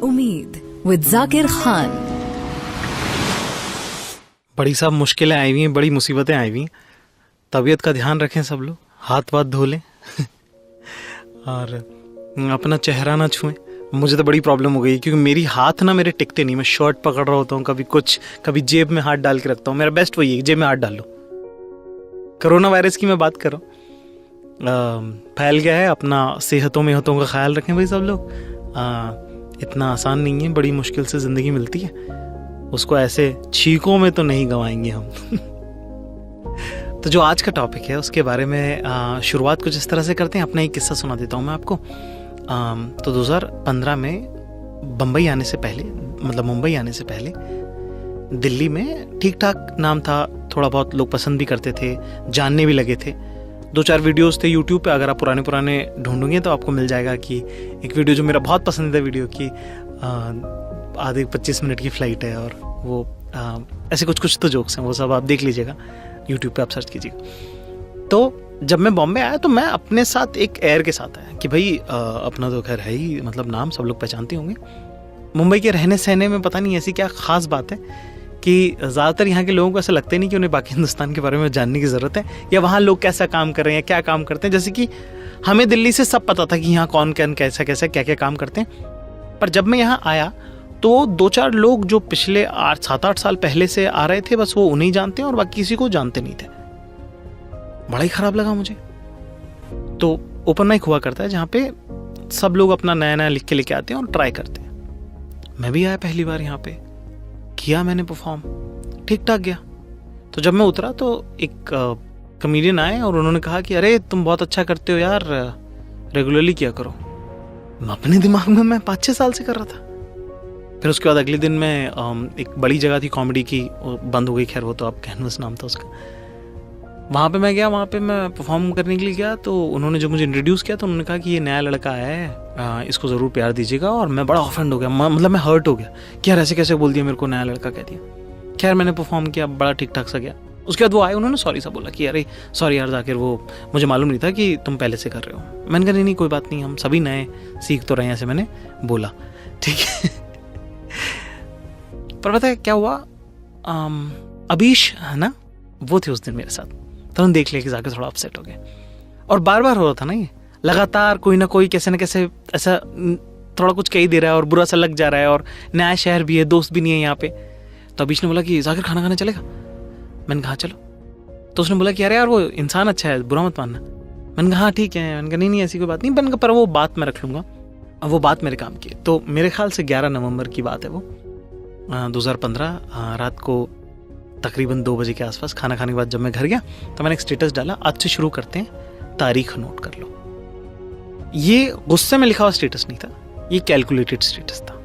उम्मीद विद जाकिर खान। बड़ी सब मुश्किलें आई हुई हैं, बड़ी मुसीबतें आई हुई हैं। तबीयत का ध्यान रखें सब लोग, हाथ वाथ धो लें और अपना चेहरा ना छुएं। मुझे तो बड़ी प्रॉब्लम हो गई क्योंकि मेरी हाथ ना मेरे टिकते नहीं। मैं शर्ट पकड़ रहा होता हूँ, कभी कुछ, कभी जेब में हाथ डाल के रखता हूँ। मेरा बेस्ट वही है, जेब में हाथ डाल लो। कोरोना वायरस की मैं बात कर रहा हूँ, फैल गया है। अपना सेहतों का ख्याल रखें भाई सब लोग। इतना आसान नहीं है, बड़ी मुश्किल से ज़िंदगी मिलती है, उसको ऐसे छींकों में तो नहीं गंवाएंगे हम तो जो आज का टॉपिक है उसके बारे में शुरुआत कुछ इस तरह से करते हैं। अपना एक किस्सा सुना देता हूँ मैं आपको। तो 2015 में बम्बई आने से पहले, मतलब मुंबई आने से पहले, दिल्ली में ठीक ठाक नाम था, थोड़ा बहुत लोग पसंद भी करते थे, जानने भी लगे थे। 2-4 वीडियोस थे यूट्यूब पे, अगर आप पुराने ढूंढोगे तो आपको मिल जाएगा कि एक वीडियो जो मेरा बहुत पसंदीदा वीडियो की आधे 25 मिनट की फ़्लाइट है, और वो ऐसे कुछ तो जोक्स हैं, वो सब आप देख लीजिएगा, यूट्यूब पे आप सर्च कीजिएगा। तो जब मैं बॉम्बे आया तो मैं अपने साथ एक एयर के साथ आया कि भाई अपना तो खैर है ही, मतलब नाम सब लोग पहचानते होंगे। मुंबई के रहने सहने में पता नहीं ऐसी क्या ख़ास बात है कि ज़्यादातर यहाँ के लोगों को ऐसा लगता ही नहीं कि उन्हें बाकी हिंदुस्तान के बारे में जानने की ज़रूरत है, या वहाँ लोग कैसा काम कर रहे हैं, क्या काम करते हैं। जैसे कि हमें दिल्ली से सब पता था कि यहाँ कौन कैसा क्या क्या काम करते हैं, पर जब मैं यहाँ आया तो 2-4 लोग जो पिछले 7-8 साल पहले से आ रहे थे, बस वो उन्हें जानते हैं और बाकी किसी को जानते नहीं थे। बड़ा ही ख़राब लगा मुझे। तो ओपन माइक हुआ करता है जहाँ पे सब लोग अपना नया लिख के लेके आते हैं और ट्राई करते हैं। मैं भी आया पहली बार यहाँ पे, किया मैंने परफॉर्म, ठीक ठाक गया। तो जब मैं उतरा तो एक कमेडियन आए और उन्होंने कहा कि अरे तुम बहुत अच्छा करते हो यार, रेगुलरली किया करो। अपने दिमाग में मैं 5-6 साल से कर रहा था। फिर उसके बाद अगले दिन मैं एक बड़ी जगह थी कॉमेडी की, बंद हो गई, खैर वो तो आप कैनवस नाम था उसका, वहाँ पे मैं गया। वहाँ पे मैं परफॉर्म करने के लिए गया तो उन्होंने जो मुझे इंट्रोड्यूस किया तो उन्होंने कहा कि ये नया लड़का आया है, इसको ज़रूर प्यार दीजिएगा। और मैं बड़ा ऑफेंड हो गया, मतलब मैं हर्ट हो गया कि यार ऐसे कैसे बोल दिया मेरे को, नया लड़का कह दिया। खैर मैंने परफॉर्म किया, बड़ा ठीक ठाक सा गया। उसके बाद वो आए, उन्होंने सॉरी सा बोला कि अरे सॉरी यार जाकिर, वो मुझे मालूम नहीं था कि तुम पहले से कर रहे हो। मैंने कहा नहीं कोई बात नहीं, हम सभी नए सीख तो रहे हैं, ऐसे मैंने बोला, ठीक है पर पता है क्या हुआ, अबीश है ना, वो थे उस दिन मेरे साथ। तो उन्होंने देख लिया कि जाके थोड़ा अपसेट हो गए, और बार बार हो रहा था ना, ये लगातार कोई ना कोई कैसे न कैसे ऐसा थोड़ा कुछ कह ही दे रहा है और बुरा सा लग जा रहा है, और नया शहर भी है, दोस्त भी नहीं है यहाँ पे। तो अबीश ने बोला कि जाकिर खाना खाने चलेगा? मैंने कहा चलो। तो उसने बोला कि अरे यार वो इंसान अच्छा है, बुरा मत मानना। मैंने कहा हाँ ठीक है। मैंने कहा नहीं ऐसी कोई बात नहीं, मैंने कहा पर वो बात मैं रख लूँगा, वो बात मेरे काम की। तो मेरे ख्याल से 11 नवंबर की बात है वो, 2015 रात को तकरीबन 2 बजे के आसपास खाना खाने के बाद जब मैं घर गया तो मैंने एक स्टेटस डाला, आज से शुरू करते हैं, तारीख नोट कर लो। ये गुस्से में लिखा हुआ स्टेटस नहीं था, ये कैलकुलेटेड स्टेटस था।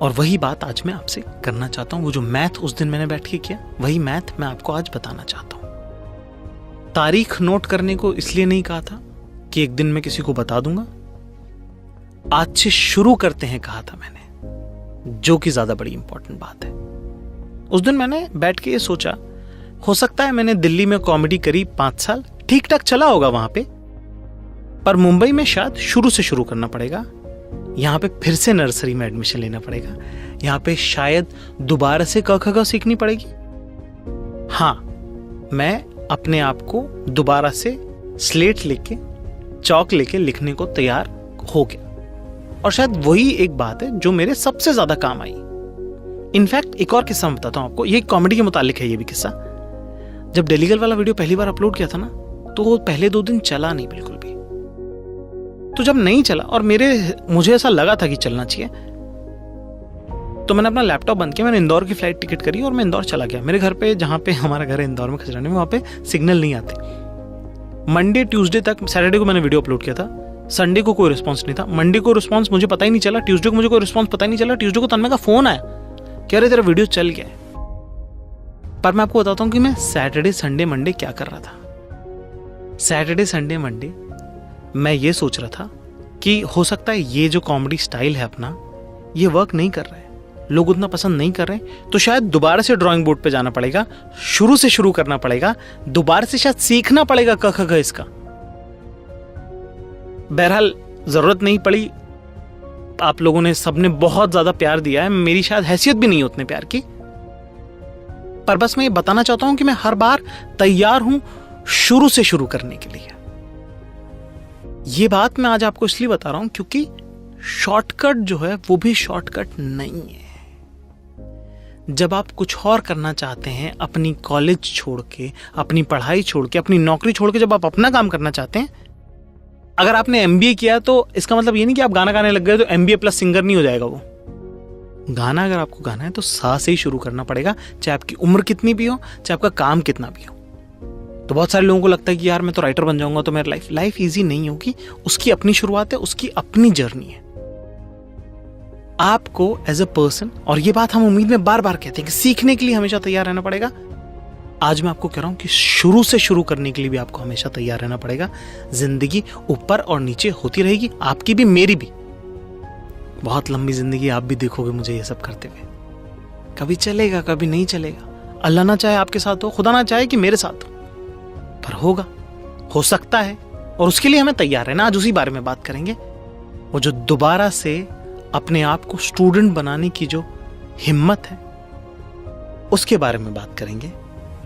और वही बात आज मैं आपसे करना चाहता हूं। वो जो मैथ उस दिन मैंने बैठ के किया, वही मैथ मैं आपको आज बताना चाहता हूं। तारीख नोट करने को इसलिए नहीं कहा था कि एक दिन मैं किसी को बता दूंगा, आज से शुरू करते हैं कहा था मैंने, जो कि ज्यादा बड़ी इंपॉर्टेंट बात है। उस दिन मैंने बैठ के ये सोचा, हो सकता है मैंने दिल्ली में कॉमेडी करी 5 साल, ठीक ठाक चला होगा वहां पे, पर मुंबई में शायद शुरू से शुरू करना पड़ेगा। यहां पे फिर से नर्सरी में एडमिशन लेना पड़ेगा, यहां पे शायद दोबारा से क ख ग सीखनी पड़ेगी। हाँ, मैं अपने आप को दोबारा से स्लेट लेके, चौक लेके लिखने को तैयार हो गया, और शायद वही एक बात है जो मेरे सबसे ज्यादा काम आई। इनफैक्ट एक और किस्सा बताता हूं आपको, ये कॉमेडी के मुतालिक है ये भी किस्सा। जब डेलीगल वाला वीडियो पहली बार अपलोड किया था ना, तो वो पहले 2 दिन चला नहीं बिल्कुल भी। तो जब नहीं चला और मुझे ऐसा लगा था कि चलना चाहिए, तो मैंने अपना लैपटॉप बंद किया, मैंने इंदौर की फ्लाइट टिकट करी और मैं इंदौर चला गया। मेरे घर पे, जहाँ पे हमारा घर है इंदौर में खजराने में, वहाँ पे सिग्नल नहीं आते। मंडे ट्यूसडे तक, सैटरडे को मैंने वीडियो अपलोड किया था, संडे को कोई रिस्पॉन्स नहीं था, मंडे को रिस्पॉन्स मुझे पता ही नहीं चला, ट्यूसडे को मुझे कोई रिस्पॉन्स पता ही नहीं चला। ट्यूसडे को तन्मय का फोन आया, कह रहे तेरा वीडियो चल गया है। पर मैं आपको बताता हूँ कि मैं सैटरडे संडे मंडे क्या कर रहा था। सैटरडे संडे मंडे मैं ये सोच रहा था कि हो सकता है ये जो कॉमेडी स्टाइल है अपना, ये वर्क नहीं कर रहा है, लोग उतना पसंद नहीं कर रहे, तो शायद दोबारा से ड्राइंग बोर्ड पे जाना पड़ेगा, शुरू से शुरू करना पड़ेगा, दोबारा से शायद सीखना पड़ेगा क ख ग इसका। बहरहाल जरूरत नहीं पड़ी, आप लोगों ने सबने बहुत ज्यादा प्यार दिया है। मेरी शायद हैसियत भी नहीं है उतने प्यार की, पर बस मैं ये बताना चाहता हूं कि मैं हर बार तैयार हूं शुरू से शुरू करने के लिए। ये बात मैं आज आपको इसलिए बता रहा हूं क्योंकि शॉर्टकट जो है वो भी शॉर्टकट नहीं है। जब आप कुछ और करना चाहते हैं, अपनी कॉलेज छोड़ के, अपनी पढ़ाई छोड़ के, अपनी नौकरी छोड़ के, जब आप अपना काम करना चाहते हैं, अगर आपने एमबीए किया तो इसका मतलब ये नहीं कि आप गाना गाने लग गए तो एमबीए प्लस सिंगर नहीं हो जाएगा वो। गाना अगर आपको गाना है तो सा से ही शुरू करना पड़ेगा, चाहे आपकी उम्र कितनी भी हो, चाहे आपका काम कितना भी हो। तो बहुत सारे लोगों को लगता है कि यार मैं तो राइटर बन जाऊंगा तो मेरी लाइफ ईजी नहीं होगी। उसकी अपनी शुरुआत है, उसकी अपनी जर्नी है। आपको एज अ पर्सन, और ये बात हम उम्मीद में बार बार कहते हैं कि सीखने के लिए हमेशा तैयार रहना पड़ेगा। आज मैं आपको कह रहा हूं कि शुरू से शुरू करने के लिए भी आपको हमेशा तैयार रहना पड़ेगा। जिंदगी ऊपर और नीचे होती रहेगी, आपकी भी मेरी भी। बहुत लंबी जिंदगी आप भी देखोगे मुझे ये सब करते हुए। कभी चलेगा, कभी नहीं चलेगा। अल्लाह ना चाहे आपके साथ हो, खुदा ना चाहे कि मेरे साथ हो, पर होगा, हो सकता है, और उसके लिए हमें तैयार रहना। आज उसी बारे में बात करेंगे। वो जो दोबारा से अपने आप को स्टूडेंट बनाने की जो हिम्मत है, उसके बारे में बात करेंगे,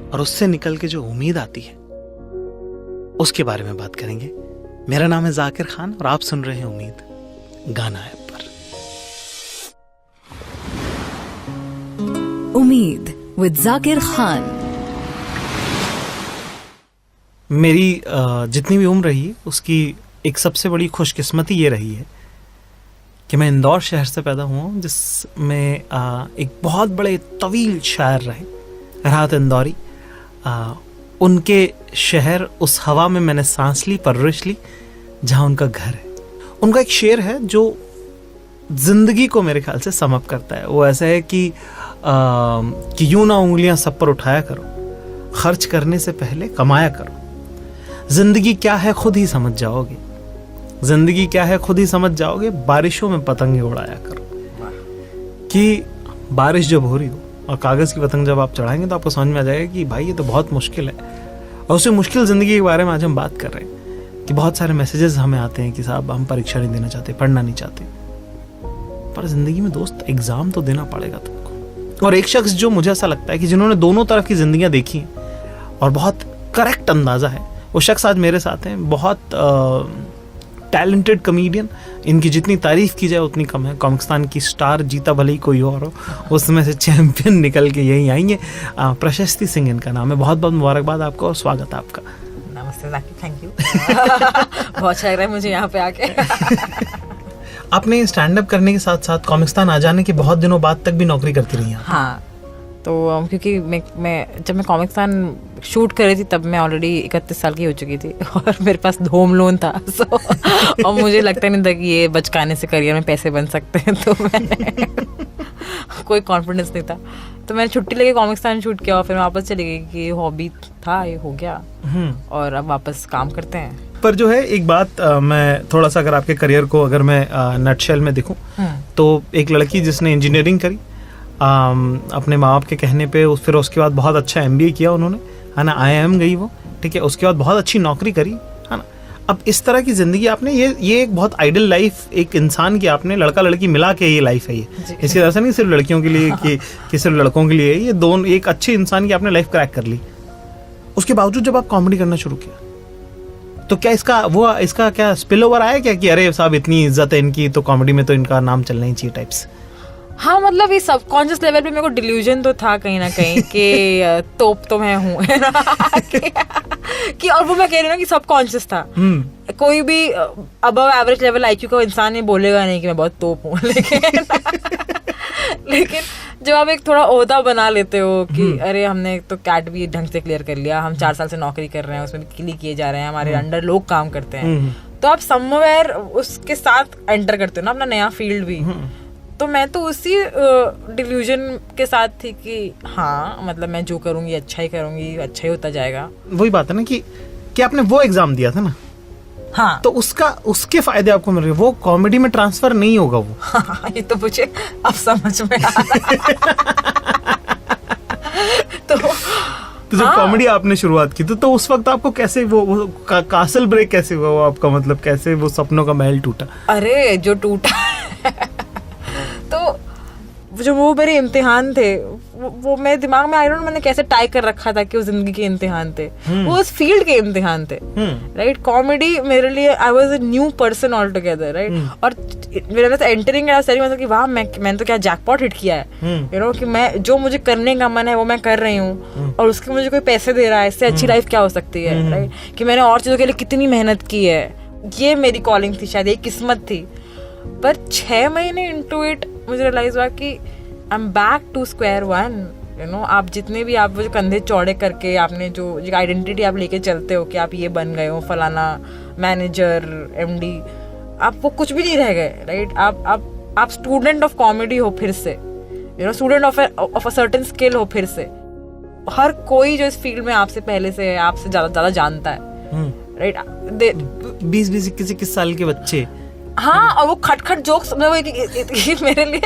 और उससे निकल के जो उम्मीद आती है उसके बारे में बात करेंगे। मेरा नाम है जाकिर खान और आप सुन रहे हैं उम्मीद गाना ऐप पर। उम्मीद विद जाकिर खान। मेरी जितनी भी उम्र रही उसकी एक सबसे बड़ी खुशकिस्मती ये रही है कि मैं इंदौर शहर से पैदा हुआ हूँ, जिसमें एक बहुत बड़े तवील शायर रहे, राहत इंदौरी। उनके शहर, उस हवा में मैंने सांस ली, परवरिश ली, जहाँ उनका घर है। उनका एक शेर है जो जिंदगी को मेरे ख्याल से सम अप करता है। वो ऐसा है कि यूं ना उंगलियां सब पर उठाया करो, खर्च करने से पहले कमाया करो। जिंदगी क्या है खुद ही समझ जाओगे, जिंदगी क्या है खुद ही समझ जाओगे। बारिशों में पतंगे उड़ाया करो। कि बारिश जब हो रही हो और कागज की पतंग जब आप चढ़ाएंगे तो आपको समझ में आ जाएगा कि भाई ये तो बहुत मुश्किल है। और उससे मुश्किल जिंदगी के बारे में आज हम बात कर रहे हैं कि बहुत सारे मैसेजेस हमें आते हैं कि साहब हम परीक्षा नहीं देना चाहते, पढ़ना नहीं चाहते, पर जिंदगी में दोस्त एग्जाम तो देना पड़ेगा तुमको। और एक शख्स जो मुझे ऐसा लगता है कि जिन्होंने दोनों तरफ की जिंदगियां देखी हैं और बहुत करेक्ट अंदाजा है, वो शख्स आज मेरे साथ हैं। बहुत टैलेंटेड कमेडियन, इनकी जितनी तारीफ की जाए उतनी कम है। कॉमिक्स्तान की स्टार, जीता भले ही कोई और हो, उसमें से चैंपियन निकल के यही आई है। प्रशस्ति सिंह इनका नाम है। बहुत बहुत मुबारकबाद आपको और स्वागत है आपका। नमस्ते जाकिर, थैंक यू। बहुत अच्छा लग रहा है मुझे यहाँ पे आके। आपने स्टैंड अप करने के साथ साथ कॉमिक्स्तान आ जाने के बहुत दिनों बाद तक भी नौकरी करती रही हैं। हाँ, तो क्योंकि मैं जब मैं कॉमिक्स्तान शूट कर रही थी तब मैं ऑलरेडी 31 साल की हो चुकी थी और मेरे पास होम लोन था। और मुझे लगता नहीं था कि ये बचकाने से करियर में पैसे बन सकते हैं, तो मैंने कोई कॉन्फिडेंस नहीं था, तो मैंने छुट्टी लेके कॉमिक्स्तान शूट किया और फिर वापस चली गई कि हॉबी था, ये हो गया और अब वापस काम करते हैं। पर जो है एक बात, मैं थोड़ा सा अगर आपके करियर को अगर मैं नटशेल में देखूं तो एक लड़की जिसने इंजीनियरिंग करी अपने माँ बाप के कहने पे, फिर उसके बाद बहुत अच्छा एमबीए किया उन्होंने, है ना, IIM गई वो, ठीक है, उसके बाद बहुत अच्छी नौकरी करी, है ना। अब इस तरह की जिंदगी आपने, ये एक बहुत आइडियल लाइफ एक इंसान की आपने, लड़का लड़की मिला के ये लाइफ है ये, इसके तरह से नहीं सिर्फ लड़कियों के लिए कि सिर्फ लड़कों के लिए, ये दोनों एक अच्छे इंसान की आपने लाइफ क्रैक कर ली। उसके बावजूद जब आप कॉमेडी करना शुरू किया तो क्या इसका क्या स्पिल ओवर आया क्या कि अरे साहब इतनी इज्जत है इनकी तो कॉमेडी में तो इनका नाम चलना ही चाहिए टाइप्स? हाँ, मतलब ये सबकॉन्शियस लेवल पे मेरे को डिल्यूजन तो था कहीं ना कहीं कि तोप तो मैं हूँ, है ना। कि और वो मैं कह रही हूँ ना कि सबकॉन्शियस था। कोई भी अबव एवरेज लेवल IQ का इंसान नहीं बोलेगा नहीं कि मैं बहुत तोप हूँ, लेकिन जब आप एक थोड़ा ओहदा बना लेते हो कि अरे हमने तो कैट भी ढंग से क्लियर कर लिया, हम 4 साल से नौकरी कर रहे हैं, उसमें भी किली किए जा रहे हैं, हमारे अंडर लोग काम करते हैं, तो आप समवेयर उसके साथ एंटर करते हो ना अपना नया फील्ड भी। तो मैं तो उसी डिल्यूजन के साथ थी कि हाँ, मतलब मैं जो करूंगी अच्छा ही करूंगी, अच्छा ही होता जाएगा। वही बात है ना कि आपने वो एग्जाम दिया था ना, हाँ, तो उसके फायदे आपको मिल रहे हैं, वो कॉमेडी में ट्रांसफर नहीं होगा वो। हाँ, ये तो मुझे अब समझ में आ रहा। तो जब कॉमेडी आपने शुरुआत की तो उस वक्त आपको कैसे वो कासल ब्रेक कैसे हुआ वो आपका, मतलब कैसे वो सपनों का महल टूटा? अरे जो टूटा तो जो वो मेरे इम्तिहान थे वो मेरे दिमाग में आई डोंट मैंने कैसे टाई कर रखा था कि वो जिंदगी के इम्तिहान थे, वो उस फील्ड के इम्तिहान थे, राइट. कॉमेडी मेरे लिए I was a new person all together, right. और मेरे पास एंटरिंग मतलब कि वाह मैंने तो क्या जैकपॉट हिट किया है, यू नो, कि मैं जो मुझे करने का मन है वो मैं कर रही हूँ और उसके मुझे कोई पैसे दे रहा है, इससे अच्छी लाइफ क्या हो सकती है, राइट. कि मैंने और चीजों के लिए कितनी मेहनत की है, ये मेरी कॉलिंग थी, शायद ये किस्मत थी. पर 6 महीने इनटू इट मुझे रियलाइज हुआ कि I am back to square one, you know. आप जितने भी आप जो कंधे चौड़े करके आपने जो आइडेंटिटी आप लेके चलते हो कि आप ये बन गए हो फलाना मैनेजर MD, आप वो कुछ भी नहीं रह गए, राइट. आप स्टूडेंट ऑफ कॉमेडी हो फिर से, you know, student of a certain skill हो फिर से. हर कोई जो इस फील्ड में आपसे पहले से है, आपसे ज्यादा जानता है, राइट. 20-21 साल के बच्चे, हाँ. और वो खटखट जोक्स मेरे लिए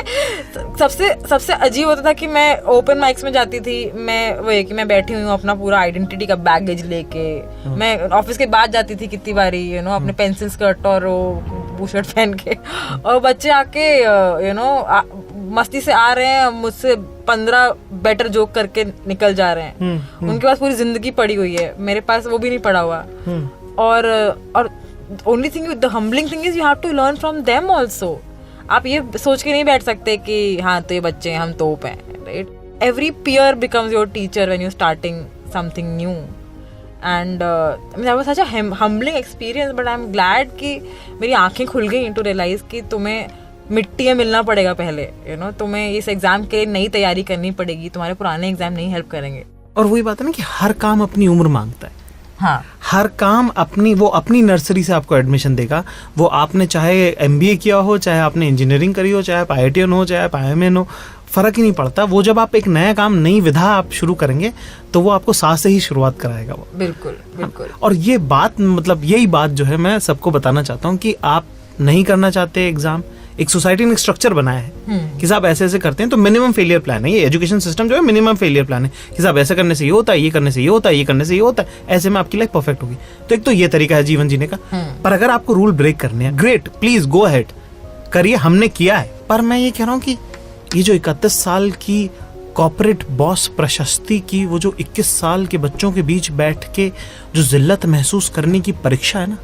सबसे अजीब होता था कि मैं ओपन माइक्स में जाती थी, मैं वही कि मैं बैठी हुई हूँ अपना पूरा आइडेंटिटी का बैगेज लेके, मैं ऑफिस के बाद जाती थी कितनी बारी, यू नो, अपने पेंसिल स्कर्ट और वो शर्ट पहन के, और बच्चे आके यू नो मस्ती से आ रहे हैं, मुझसे 15 बेटर जोक करके निकल जा रहे हैं. उनके पास पूरी जिंदगी पड़ी हुई है, मेरे पास वो भी नहीं पड़ा हुआ. और only thing, the humbling thing is you have to learn from them also. आप ये सोच के नहीं बैठ सकते कि हाँ तो ये बच्चे हैं, हम तोप हैं, right? Every peer becomes your teacher when you're starting something new. And that was such a humbling experience, but I'm glad कि मेरी आंखें खुल गई to realize कि तुम्हें मिट्टी में मिलना पड़ेगा पहले, you know, तुम्हें इस एग्जाम के लिए नई तैयारी करनी पड़ेगी, तुम्हारे पुराने एग्जाम नहीं हेल्प करेंगे. और वही बात है ना कि हर काम अपनी उम्र मांगता है. हाँ. हर काम अपनी नर्सरी से आपको एडमिशन देगा. वो आपने चाहे MBA किया हो, चाहे आपने इंजीनियरिंग करी हो, चाहे आप IITian हो, चाहे आप IIMN हो, फर्क ही नहीं पड़ता. वो जब आप एक नया काम, नई विधा आप शुरू करेंगे तो वो आपको साथ से ही शुरुआत कराएगा वो. बिल्कुल बिल्कुल. और ये बात, मतलब यही बात जो है मैं सबको बताना चाहता हूँ कि आप नहीं करना चाहते एग्जाम, एक सोसाइटी ने एक स्ट्रक्चर बनाया है कि साहब ऐसे ऐसे करते हैं तो मिनिमम फेलियर प्लान है. ये एजुकेशन सिस्टम जो है मिनिमम फेलियर प्लान है कि साहब ऐसे करने से ये होता है, ये करने से ये होता है, ये करने से ये होता है, ऐसे में आपकी लाइफ परफेक्ट होगी. तो एक तो ये तरीका है जीवन जीने का. पर अगर आपको रूल ब्रेक करने हैं, ग्रेट, प्लीज गो अहेड, करिए, हमने किया है. पर मैं ये कह रहा हूँ कि ये जो 31 साल की कॉर्पोरेट बॉस प्रशस्ति की, वो जो 21 साल के बच्चों के बीच बैठ के जो जिल्लत महसूस करने की परीक्षा है ना,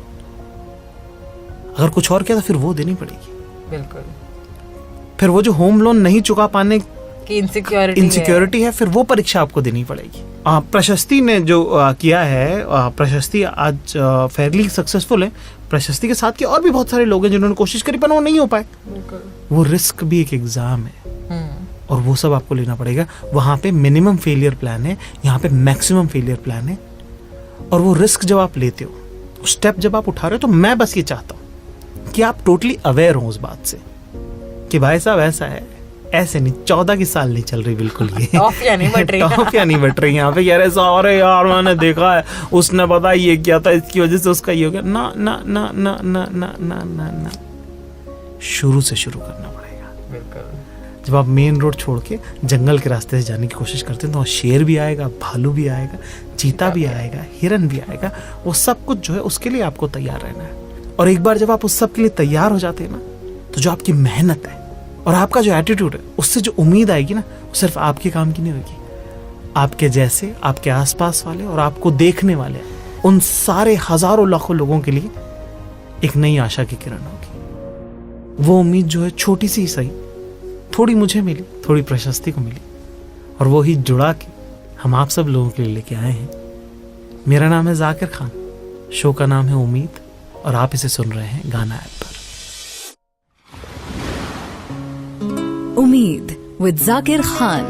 अगर कुछ और किया तो फिर वो देनी पड़ेगी. बिल्कुल. फिर वो जो होम लोन नहीं चुका पाने की इनसिक्योरिटी है, फिर वो परीक्षा आपको देनी पड़ेगी. प्रशस्ति ने जो किया है, प्रशस्ति आज फेयरली सक्सेसफुल है. प्रशस्ति के साथ के और भी बहुत सारे लोग हैं जिन्होंने कोशिश करी पर वो नहीं हो पाए. वो रिस्क भी एक एग्जाम है और वो सब आपको लेना पड़ेगा. वहां पे मिनिमम फेलियर प्लान है, यहाँ पे मैक्सिमम फेलियर प्लान है. और वो रिस्क जब आप लेते हो, स्टेप जब आप उठा रहे हो, तो मैं बस ये चाहता हूँ कि आप टोटली अवेयर हो उस बात से कि भाई साहब ऐसा है, ऐसे नहीं. 14 की साल नहीं चल रही बिल्कुल. ये टॉफियां नहीं बट रही यहाँ पे. यार ऐसा, अरे यार मैंने देखा है, उसने पता ये किया था, इसकी वजह से उसका ये हो गया. ना ना ना ना ना ना ना ना ना, शुरू से शुरू करना पड़ेगा. बिल्कुल. जब आप मेन रोड छोड़ के जंगल के रास्ते से जाने की कोशिश करते हैं तो शेर भी आएगा, भालू भी आएगा, चीता भी आएगा, हिरन भी आएगा. वो सब कुछ जो है उसके लिए आपको तैयार रहना है. और एक बार जब आप उस सब के लिए तैयार हो जाते हैं ना, तो जो आपकी मेहनत है और आपका जो एटीट्यूड है, उससे जो उम्मीद आएगी ना, वो सिर्फ आपके काम की नहीं होगी. आपके जैसे, आपके आसपास वाले और आपको देखने वाले, उन सारे हजारों लाखों लोगों के लिए एक नई आशा की किरण होगी. वो उम्मीद जो है छोटी सी ही सही, थोड़ी मुझे मिली, थोड़ी प्रशस्ति को मिली, और वो ही जुड़ा के हम आप सब लोगों के लिए लेके आए हैं. मेरा नाम है जाकिर खान, शो का नाम है उम्मीद, और आप इसे सुन रहे हैं गाना ऐप पर. उम्मीद विद जाकिर खान.